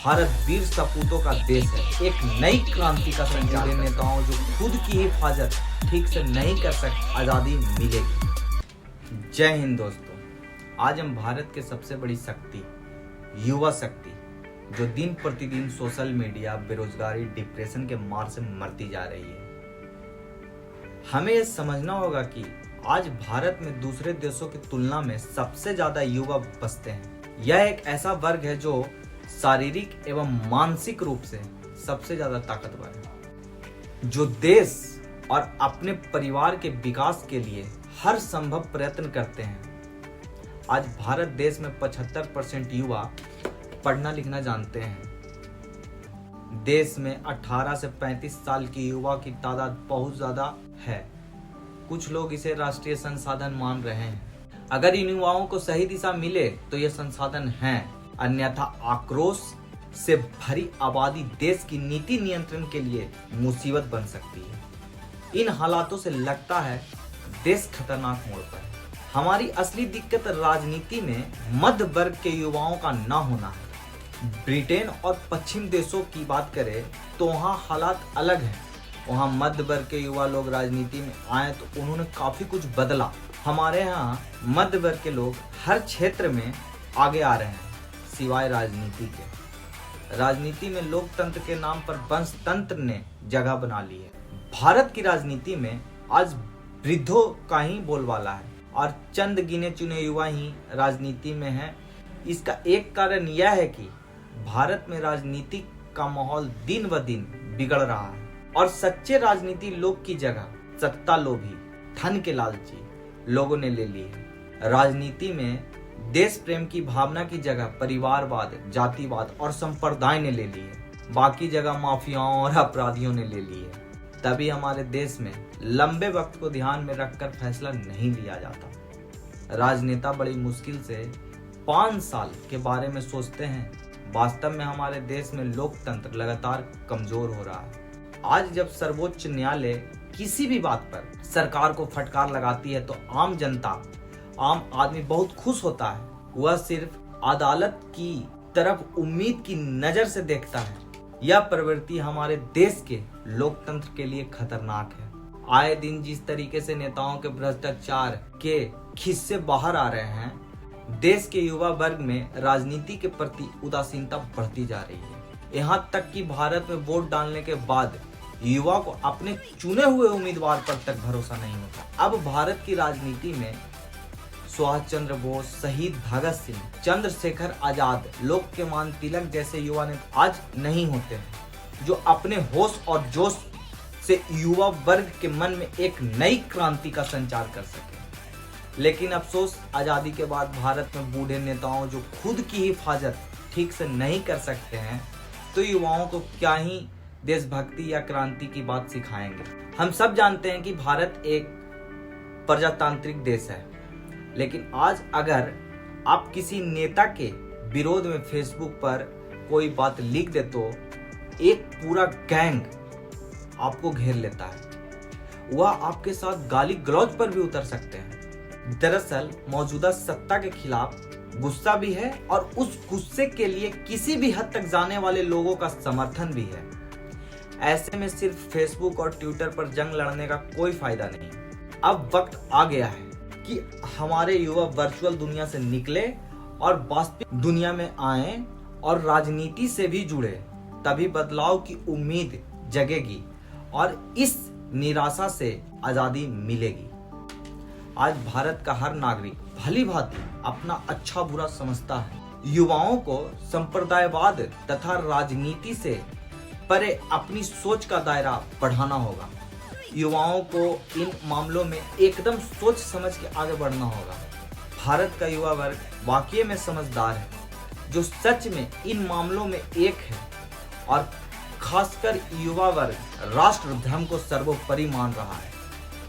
भारत वीर सपूतों का देश है। एक नई क्रांति का संचार नेताओं जो खुद की हिफाजत ठीक से नहीं कर सकते, आज़ादी मिलेगी। जय हिंद दोस्तों, आज हम भारत के सबसे बड़ी शक्ति, युवा शक्ति, जो दिन प्रतिदिन सोशल मीडिया, बेरोजगारी, डिप्रेशन के मार से मरती जा रही है। हमें यह समझना होगा कि आज भारत में दूसरे देशों की तुलना में सबसे ज्यादा युवा बसते हैं। यह एक ऐसा वर्ग है जो शारीरिक एवं मानसिक रूप से सबसे ज्यादा ताकतवर है, जो देश और अपने परिवार के विकास के लिए हर संभव प्रयत्न करते हैं। आज भारत देश में 75% युवा पढ़ना लिखना जानते हैं। देश में 18 से 35 साल की युवा की तादाद बहुत ज्यादा है। कुछ लोग इसे राष्ट्रीय संसाधन मान रहे हैं। अगर इन युवाओं को सही दिशा मिले तो ये संसाधन हैं, अन्यथा आक्रोश से भरी आबादी देश की नीति नियंत्रण के लिए मुसीबत बन सकती है। इन हालातों से लगता है देश खतरनाक मोड़ पर है। हमारी असली दिक्कत राजनीति में मध्य वर्ग के युवाओं का ना होना है। ब्रिटेन और पश्चिम देशों की बात करें तो वहाँ हालात अलग हैं। वहाँ मध्य वर्ग के युवा लोग राजनीति में आए तो उन्होंने काफी कुछ बदला। हमारे यहाँ मध्य वर्ग के लोग हर क्षेत्र में आगे आ रहे हैं सिवाय राजनीति के। राजनीति में लोकतंत्र के नाम पर वंश तंत्र ने जगह बना ली है। भारत की राजनीति में आज वृद्धों का ही बोलबाला है और चंद गिने चुने युवा ही राजनीति में हैं। इसका एक कारण यह है कि भारत में राजनीति का माहौल दिन ब दिन बिगड़ रहा है और सच्चे राजनीति लोग की जगह सत्ता लोभी, धन के लालची लोगों ने ले ली है। राजनीति में देश प्रेम की भावना की जगह परिवारवाद, जातिवाद और संप्रदाय ने ले ली है। बाकी जगह माफियाओं और अपराधियों ने ले ली है। तभी हमारे देश में लंबे वक्त को ध्यान में रखकर फैसला नहीं लिया जाता। राजनेता बड़ी मुश्किल से 5 साल के बारे में सोचते हैं। वास्तव में हमारे देश में लोकतंत्र लगातार कमजोर हो रहा है। आज जब सर्वोच्च न्यायालय किसी भी बात पर सरकार को फटकार लगाती है तो आम जनता, आम आदमी बहुत खुश होता है। वह सिर्फ अदालत की तरफ उम्मीद की नजर से देखता है। यह प्रवृत्ति हमारे देश के लोकतंत्र के लिए खतरनाक है। आए दिन जिस तरीके से नेताओं के भ्रष्टाचार के खिस्से बाहर आ रहे हैं, देश के युवा वर्ग में राजनीति के प्रति उदासीनता बढ़ती जा रही है। यहाँ तक कि भारत में वोट डालने के बाद युवा को अपने चुने हुए उम्मीदवार पर तक भरोसा नहीं होता। अब भारत की राजनीति में सुभाष चंद्र बोस, शहीद भगत सिंह, चंद्रशेखर आजाद, लोकमान्य तिलक जैसे युवा नेता आज नहीं होते हैं, जो अपने होश और जोश से युवा वर्ग के मन में एक नई क्रांति का संचार कर सके। लेकिन अफसोस, आजादी के बाद भारत में बूढ़े नेताओं जो खुद की हिफाजत ठीक से नहीं कर सकते हैं, तो युवाओं को क्या ही देशभक्ति या क्रांति की बात सिखाएंगे। हम सब जानते हैं कि भारत एक प्रजातांत्रिक देश है, लेकिन आज अगर आप किसी नेता के विरोध में फेसबुक पर कोई बात लिख दे तो एक पूरा गैंग आपको घेर लेता है। वह आपके साथ गाली गलौज पर भी उतर सकते हैं। दरअसल मौजूदा सत्ता के खिलाफ गुस्सा भी है और उस गुस्से के लिए किसी भी हद तक जाने वाले लोगों का समर्थन भी है। ऐसे में सिर्फ फेसबुक और ट्विटर पर जंग लड़ने का कोई फायदा नहीं। अब वक्त आ गया है कि हमारे युवा वर्चुअल दुनिया से निकले और वास्तविक दुनिया में आए और राजनीति से भी जुड़े। तभी बदलाव की उम्मीद जगेगी और इस निराशा से आजादी मिलेगी। आज भारत का हर नागरिक भली भांति अपना अच्छा बुरा समझता है। युवाओं को संप्रदायवाद तथा राजनीति से परे अपनी सोच का दायरा बढ़ाना होगा। युवाओं को इन मामलों में एकदम सोच समझ के आगे बढ़ना होगा। भारत का युवा वर्ग वाकई में समझदार है, जो सच में इन मामलों में एक है और खासकर युवा वर्ग राष्ट्र धर्म को सर्वोपरि मान रहा है।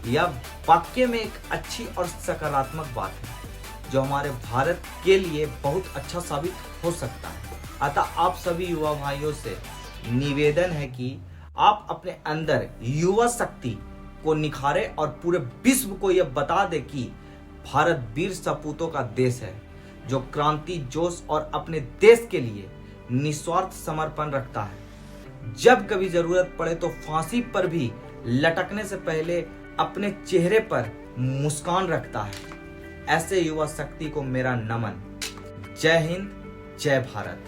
यह वाकई में एक अच्छी और सकारात्मक बात है, जो हमारे भारत के लिए बहुत अच्छा साबित हो सकता है। अतः आप सभी युवा भाइयों से निवेदन है कि आप अपने अंदर युवा शक्ति को निखारे और पूरे विश्व को यह बता दे कि भारत वीर सपूतों का देश है, जो क्रांति जोश और अपने देश के लिए निस्वार्थ समर्पण रखता है, जब कभी जरूरत पड़े तो फांसी पर भी लटकने से पहले अपने चेहरे पर मुस्कान रखता है। ऐसे युवा शक्ति को मेरा नमन। जय हिंद, जय भारत।